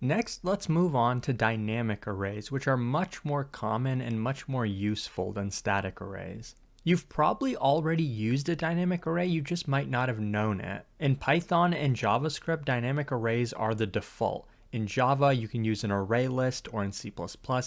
Next, let's move on to dynamic arrays, which are much more common and much more useful than static arrays. You've probably already used a dynamic array, you just might not have known it. In Python and JavaScript, dynamic arrays are the default. In Java, you can use an array list, or in C++,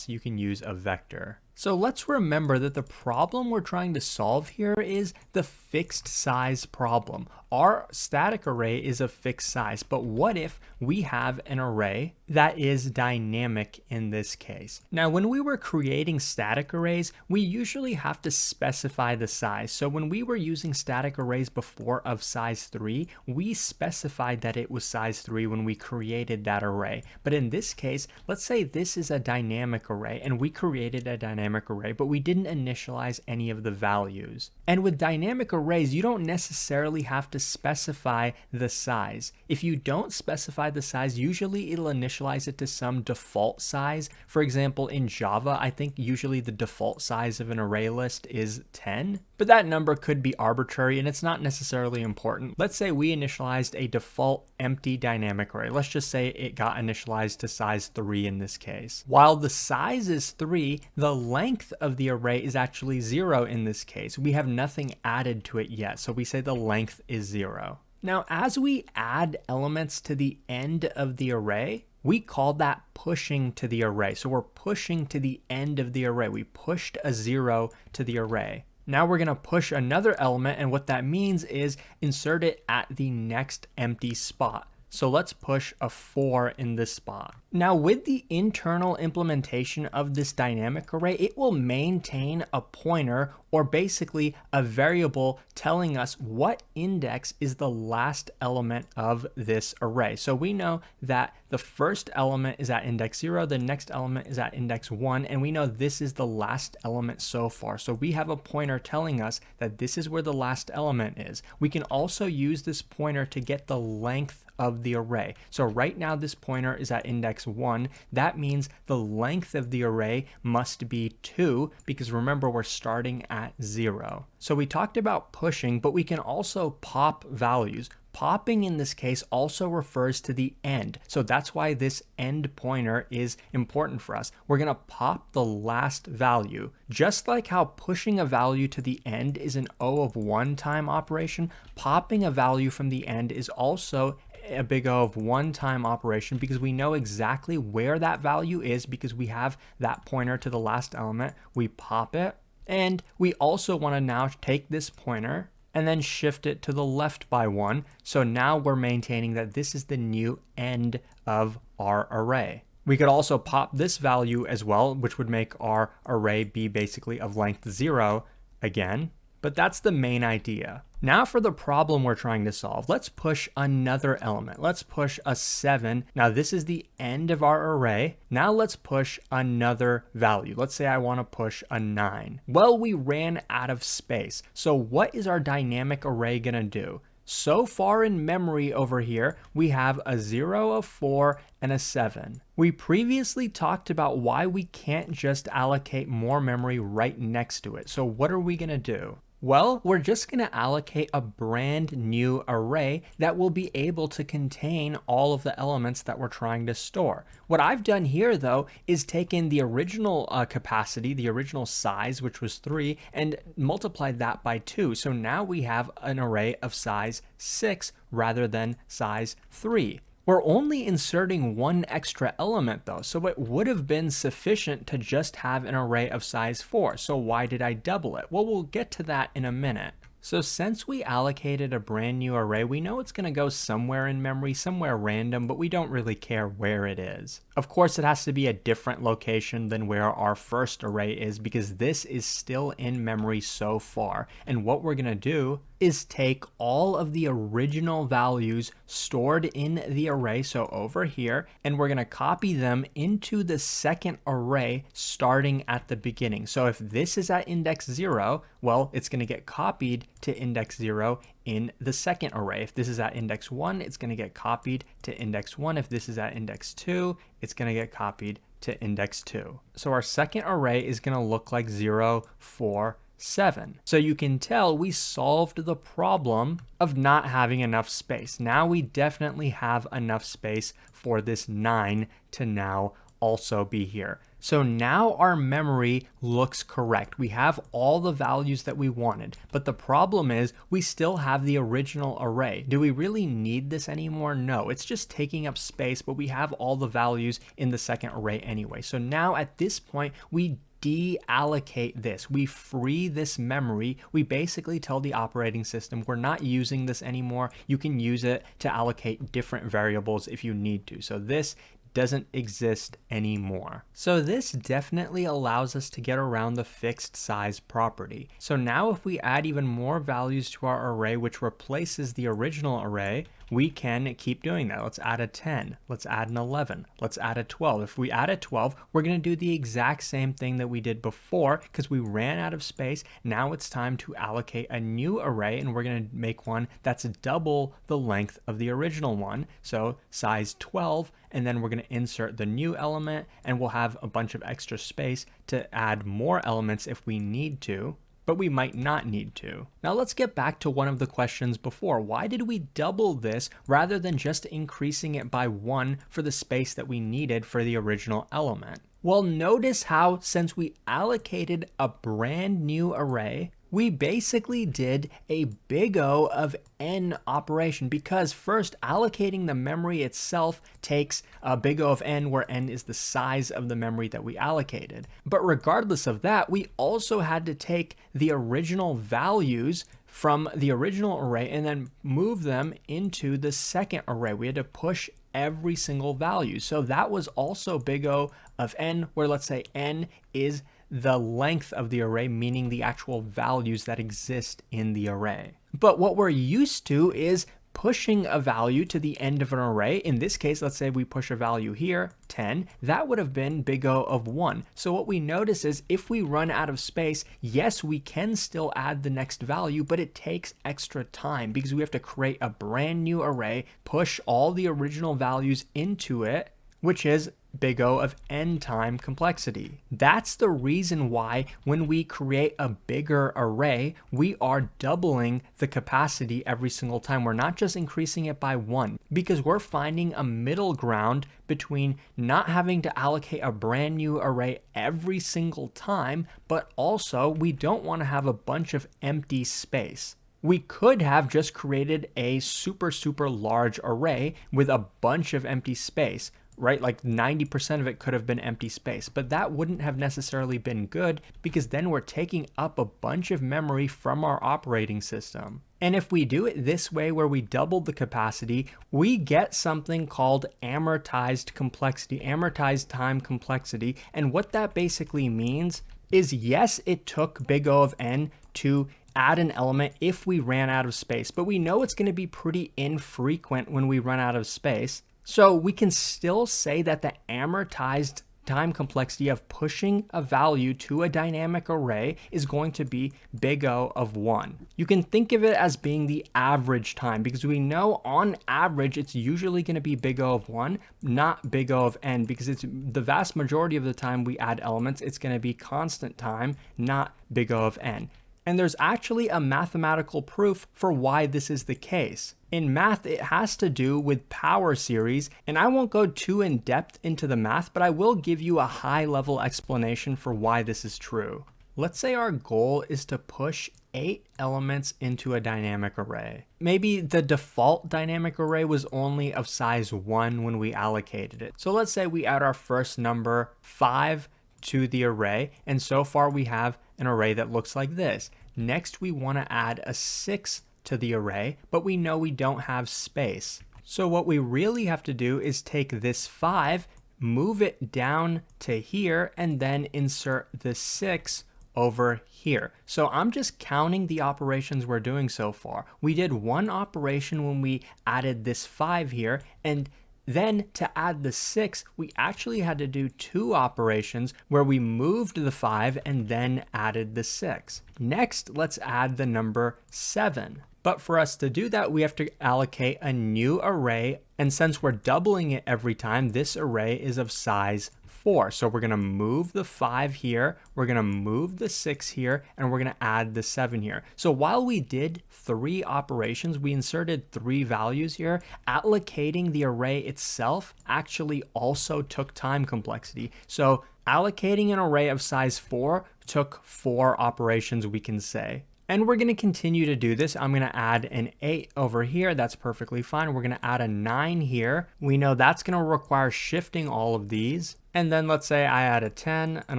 you can use a vector. So let's remember that the problem we're trying to solve here is the fixed size problem. Our static array is a fixed size, but what if we have an array that is dynamic in this case? Now, when we were creating static arrays, we usually have to specify the size. So when we were using static arrays before of size 3, we specified that it was size 3 when we created that array. But in this case, let's say this is a dynamic array and we created a dynamic array, but we didn't initialize any of the values. And with dynamic arrays, you don't necessarily have to specify the size. If you don't specify the size, usually it'll initialize it to some default size. For example, in Java, I think usually the default size of an array list is 10, but that number could be arbitrary and it's not necessarily important. Let's say we initialized a default empty dynamic array. Let's just say it got initialized to size 3 in this case. While the size is 3, the length of the array is actually 0 in this case. We have nothing added to it yet, so we say the length is 0. Now, as we add elements to the end of the array, we call that pushing to the array. So we're pushing to the end of the array. We pushed a 0 to the array. Now we're going to push another element, and what that means is insert it at the next empty spot. So let's push a 4 in this spot. Now with the internal implementation of this dynamic array, it will maintain a pointer, or basically a variable telling us what index is the last element of this array. So we know that the first element is at index 0, the next element is at index 1, and we know this is the last element so far. So we have a pointer telling us that this is where the last element is. We can also use this pointer to get the length of the array. So right now this pointer is at index 1. That means the length of the array must be 2, because remember we're starting at 0. So we talked about pushing, but we can also pop values. Popping in this case also refers to the end. So that's why this end pointer is important for us. We're going to pop the last value. Just like how pushing a value to the end is an O of 1 time operation, popping a value from the end is also a big O of 1 time operation, because we know exactly where that value is because we have that pointer to the last element. We pop it, and we also want to now take this pointer and then shift it to the left by 1. So now we're maintaining that this is the new end of our array. We could also pop this value as well, which would make our array be basically of length 0 again. But that's the main idea. Now for the problem we're trying to solve, let's push another element. Let's push a 7. Now this is the end of our array. Now let's push another value. Let's say I want to push a 9. Well, we ran out of space. So what is our dynamic array going to do? So far in memory over here, we have a 0, a 4, and a 7. We previously talked about why we can't just allocate more memory right next to it. So what are we going to do? Well, we're just going to allocate a brand new array that will be able to contain all of the elements that we're trying to store. What I've done here, though, is taken the original capacity, the original size, which was 3, and multiplied that by 2. So now we have an array of size 6 rather than size 3. We're only inserting one extra element though, so it would have been sufficient to just have an array of size 4. So why did I double it? Well, we'll get to that in a minute. So since we allocated a brand new array, we know it's going to go somewhere in memory, somewhere random, but we don't really care where it is. Of course, it has to be a different location than where our first array is, because this is still in memory so far. And what we're going to do is take all of the original values stored in the array, so over here, and we're going to copy them into the second array starting at the beginning. So if this is at index 0, well, it's going to get copied to index 0 in the second array. If this is at index 1, it's going to get copied to index 1. If this is at index 2, it's going to get copied to index 2. So our second array is going to look like 0, 4, 7. So you can tell we solved the problem of not having enough space. Now we definitely have enough space for this 9 to now also be here. So now our memory looks correct. We have all the values that we wanted, but the problem is we still have the original array. Do we really need this anymore? No, it's just taking up space, but we have all the values in the second array anyway. So now at this point, we deallocate this. We free this memory. We basically tell the operating system we're not using this anymore. You can use it to allocate different variables if you need to. So this doesn't exist anymore. So this definitely allows us to get around the fixed size property. So now if we add even more values to our array, which replaces the original array, we can keep doing that. Let's add a 10. Let's add an 11. Let's add a 12. If we add a 12, we're going to do the exact same thing that we did before because we ran out of space. Now it's time to allocate a new array, and we're going to make one that's double the length of the original one. So size 12, and then we're going to insert the new element, and we'll have a bunch of extra space to add more elements if we need to, but we might not need to. Now let's get back to one of the questions before. Why did we double this rather than just increasing it by 1 for the space that we needed for the original element? Well, notice how since we allocated a brand new array, we basically did a big O of n operation, because first allocating the memory itself takes a big O of n, where n is the size of the memory that we allocated. But regardless of that, we also had to take the original values from the original array and then move them into the second array. We had to push every single value. So that was also big O of n, where let's say n is the length of the array, meaning the actual values that exist in the array. But what we're used to is pushing a value to the end of an array. In this case, let's say we push a value here, 10, that would have been big O of 1. So what we notice is if we run out of space, yes, we can still add the next value, but it takes extra time because we have to create a brand new array, push all the original values into it, which is big O of n time complexity. That's the reason why when we create a bigger array, we are doubling the capacity every single time. We're not just increasing it by 1, because we're finding a middle ground between not having to allocate a brand new array every single time, but also we don't want to have a bunch of empty space. We could have just created a super large array with a bunch of empty space, right? Like 90% of it could have been empty space, but that wouldn't have necessarily been good because then we're taking up a bunch of memory from our operating system. And if we do it this way, where we double the capacity, we get something called amortized complexity, amortized time complexity. And what that basically means is, yes, it took big O of n to add an element if we ran out of space, but we know it's going to be pretty infrequent when we run out of space. So we can still say that the amortized time complexity of pushing a value to a dynamic array is going to be big O of 1. You can think of it as being the average time, because we know on average it's usually going to be big O of 1, not big O of n, because it's the vast majority of the time we add elements, it's going to be constant time, not big O of n. And there's actually a mathematical proof for why this is the case. In math, it has to do with power series, and I won't go too in depth into the math, but I will give you a high-level explanation for why this is true. Let's say our goal is to push 8 elements into a dynamic array. Maybe the default dynamic array was only of size 1 when we allocated it. So let's say we add our first number 5 to the array, and so far we have an array that looks like this. Next, we want to add a 6 to the array, but we know we don't have space. So what we really have to do is take this 5, move it down to here, and then insert the 6 over here. So I'm just counting the operations we're doing so far. We did one operation when we added this 5 here, and then to add the 6, we actually had to do 2 operations where we moved the 5 and then added the 6. Next, let's add the number 7. But for us to do that, we have to allocate a new array. And since we're doubling it every time, this array is of size 4. So we're going to move the 5 here, we're going to move the 6 here, and we're going to add the 7 here. So while we did 3 operations, we inserted 3 values here, allocating the array itself actually also took time complexity. So allocating an array of size 4 took 4 operations, we can say. And we're going to continue to do this. I'm going to add an 8 over here. That's perfectly fine. We're going to add a 9 here. We know that's going to require shifting all of these. And then let's say I add a 10, an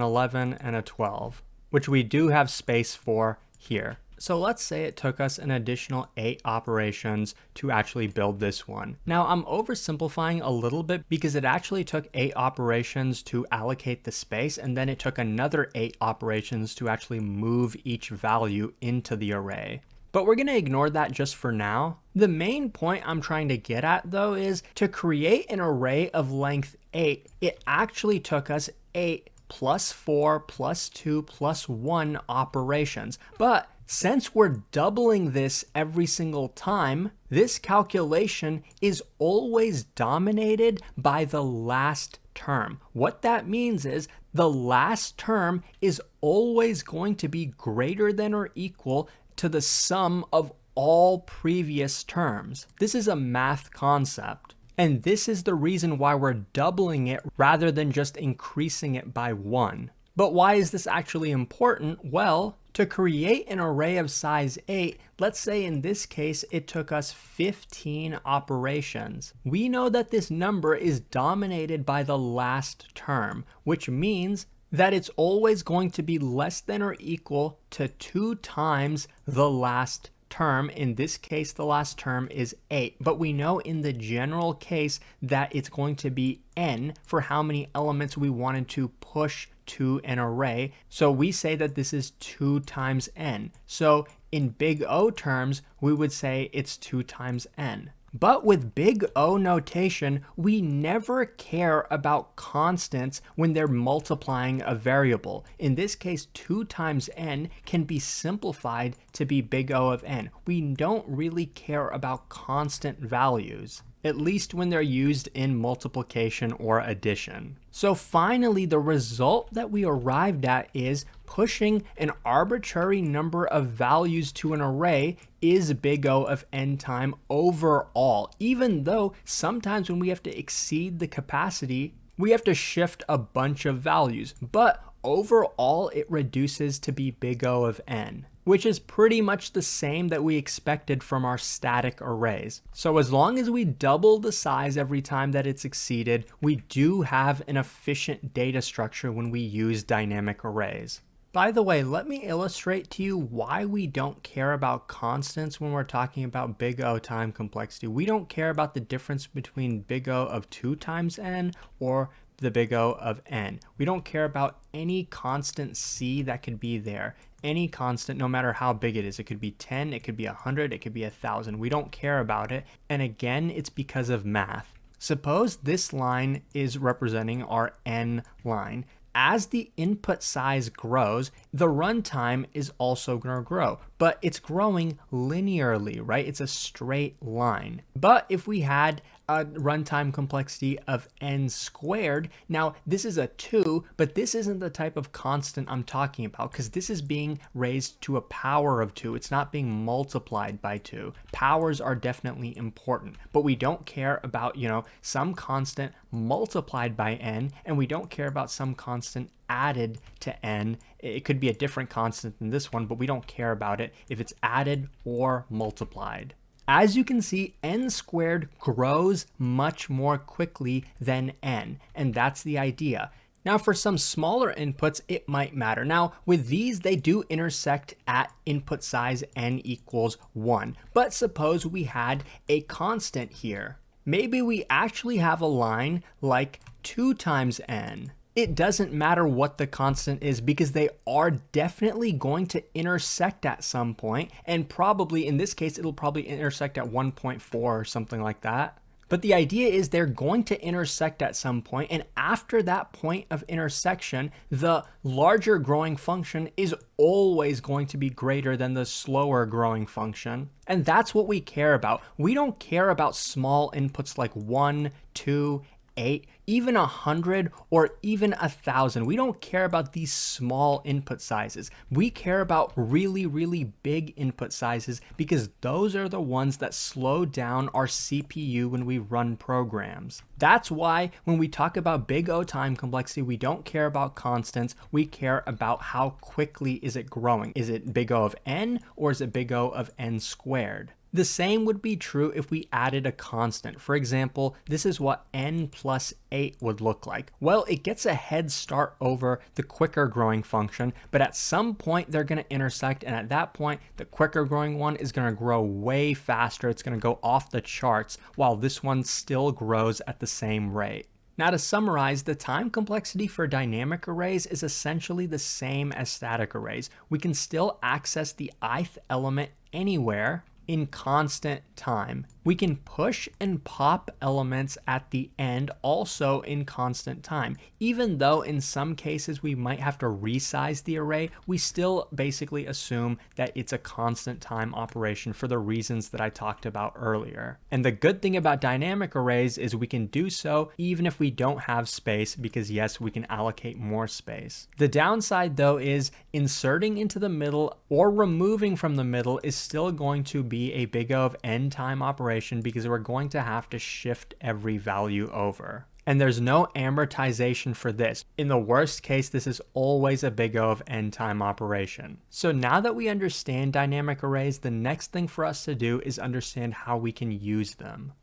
11, and a 12, which we do have space for here. So let's say it took us an additional 8 operations to actually build this one. Now I'm oversimplifying a little bit because it actually took 8 operations to allocate the space, and then it took another 8 operations to actually move each value into the array. But we're going to ignore that just for now. The main point I'm trying to get at though is to create an array of length 8, it actually took us 8 plus 4 plus 2 plus 1 operations. But since we're doubling this every single time, this calculation is always dominated by the last term. What that means is the last term is always going to be greater than or equal to the sum of all previous terms. This is a math concept. And this is the reason why we're doubling it rather than just increasing it by 1. But why is this actually important? Well, to create an array of size 8, let's say in this case it took us 15 operations. We know that this number is dominated by the last term, which means that it's always going to be less than or equal to 2 times the last term. In this case, the last term is 8, but we know in the general case that it's going to be n for how many elements we wanted to push to an array. So we say that this is 2 times n. So in big O terms, we would say it's 2 times n. But with big O notation, we never care about constants when they're multiplying a variable. In this case, 2 times n can be simplified to be big O of n. We don't really care about constant values, at least when they're used in multiplication or addition. So finally, the result that we arrived at is pushing an arbitrary number of values to an array is big O of n time overall, even though sometimes when we have to exceed the capacity, we have to shift a bunch of values. But overall, it reduces to be big O of n, which is pretty much the same that we expected from our static arrays. So as long as we double the size every time that it's exceeded, we do have an efficient data structure when we use dynamic arrays. By the way, let me illustrate to you why we don't care about constants when we're talking about big O time complexity. We don't care about the difference between big O of 2 times n or the big O of n. We don't care about any constant c that could be there. Any constant, no matter how big it is. It could be 10, it could be 100, it could be 1,000. We don't care about it. And again, it's because of math. Suppose this line is representing our n line. As the input size grows, the runtime is also going to grow, but it's growing linearly, right? It's a straight line. But if we had a runtime complexity of n squared, now this is a 2, but this isn't the type of constant I'm talking about because this is being raised to a power of 2. It's not being multiplied by 2. Powers are definitely important, but we don't care about, some constant multiplied by n, and we don't care about some constant added to n. It could be a different constant than this one, but we don't care about it if it's added or multiplied. As you can see, n squared grows much more quickly than n, and that's the idea. Now for some smaller inputs, it might matter. Now with these, they do intersect at input size n equals 1. But suppose we had a constant here. Maybe we actually have a line like 2 times n. It doesn't matter what the constant is because they are definitely going to intersect at some point, and probably in this case it'll probably intersect at 1.4 or something like that. But the idea is they're going to intersect at some point, and after that point of intersection, the larger growing function is always going to be greater than the slower growing function. And that's what we care about. We don't care about small inputs like 1, 2, 8, even 100, or even 1,000. We don't care about these small input sizes. We care about really, really big input sizes because those are the ones that slow down our CPU when we run programs. That's why when we talk about big O time complexity, we don't care about constants. We care about how quickly is it growing. Is it big O of n or is it big O of n squared? The same would be true if we added a constant. For example, this is what n plus 8 would look like. Well, it gets a head start over the quicker growing function, but at some point they're going to intersect, and at that point, the quicker growing one is going to grow way faster. It's going to go off the charts, while this one still grows at the same rate. Now, to summarize, the time complexity for dynamic arrays is essentially the same as static arrays. We can still access the ith element anywhere in constant time. We can push and pop elements at the end also in constant time. Even though in some cases we might have to resize the array, we still basically assume that it's a constant time operation for the reasons that I talked about earlier. And the good thing about dynamic arrays is we can do so even if we don't have space, because yes, we can allocate more space. The downside though is inserting into the middle or removing from the middle is still going to be a big O of n time operation, because we're going to have to shift every value over. And there's no amortization for this. In the worst case, this is always a big O of n time operation. So now that we understand dynamic arrays, the next thing for us to do is understand how we can use them.